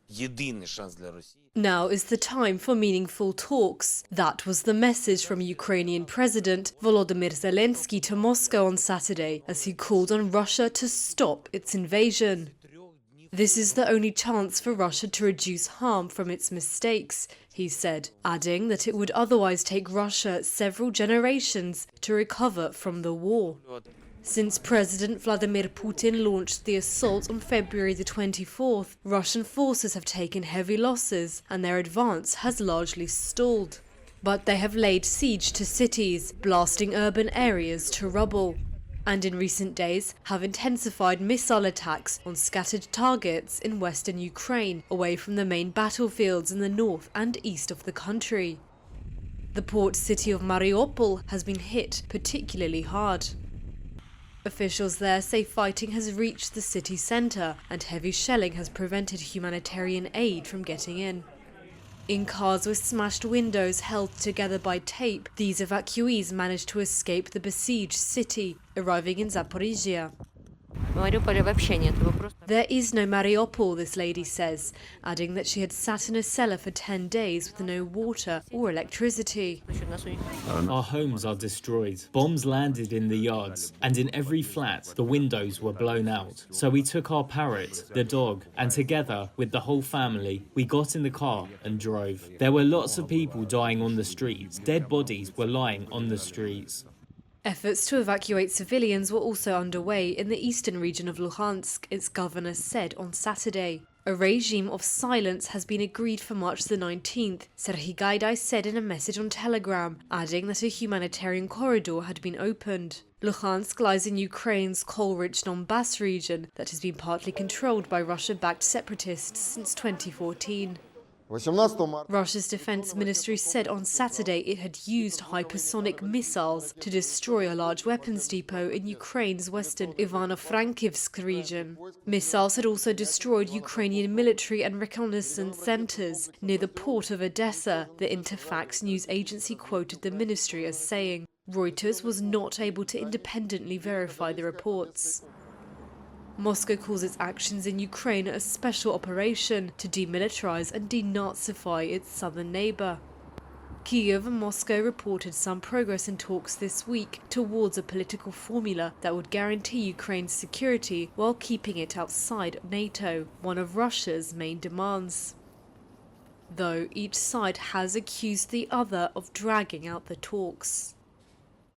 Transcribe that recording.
Єдиний шанс для Росії. Now is the time for meaningful talks. That was the message from Ukrainian President Volodymyr Zelensky to Moscow on Saturday as he called on Russia to stop its invasion. This is the only chance for Russia to reduce harm from its mistakes, he said, adding that it would otherwise take Russia several generations to recover from the war. Since President Vladimir Putin launched the assault on February the 24th, Russian forces have taken heavy losses and their advance has largely stalled. But they have laid siege to cities, blasting urban areas to rubble, and in recent days have intensified missile attacks on scattered targets in western Ukraine, away from the main battlefields in the north and east of the country. The port city of Mariupol has been hit particularly hard. Officials there say fighting has reached the city centre and heavy shelling has prevented humanitarian aid from getting in. In cars with smashed windows held together by tape, these evacuees managed to escape the besieged city, arriving in Zaporizhia. There is no Mariupol, this lady says, adding that she had sat in a cellar for 10 days with no water or electricity. Our homes are destroyed. Bombs landed in the yards, and in every flat, the windows were blown out. So we took our parrot, the dog, and together with the whole family, we got in the car and drove. There were lots of people dying on the streets. Dead bodies were lying on the streets. Efforts to evacuate civilians were also underway in the eastern region of Luhansk, its governor said on Saturday. A regime of silence has been agreed for March the 19th, Serhiy Gaidai said in a message on Telegram, adding that a humanitarian corridor had been opened. Luhansk lies in Ukraine's coal-rich Donbass region that has been partly controlled by Russia-backed separatists since 2014. Russia's defense ministry said on Saturday it had used hypersonic missiles to destroy a large weapons depot in Ukraine's western Ivano-Frankivsk region. Missiles had also destroyed Ukrainian military and reconnaissance centers near the port of Odessa, the Interfax news agency quoted the ministry as saying. Reuters was not able to independently verify the reports. Moscow calls its actions in Ukraine a special operation to demilitarize and denazify its southern neighbor. Kyiv and Moscow reported some progress in talks this week towards a political formula that would guarantee Ukraine's security while keeping it outside NATO, one of Russia's main demands. Though each side has accused the other of dragging out the talks.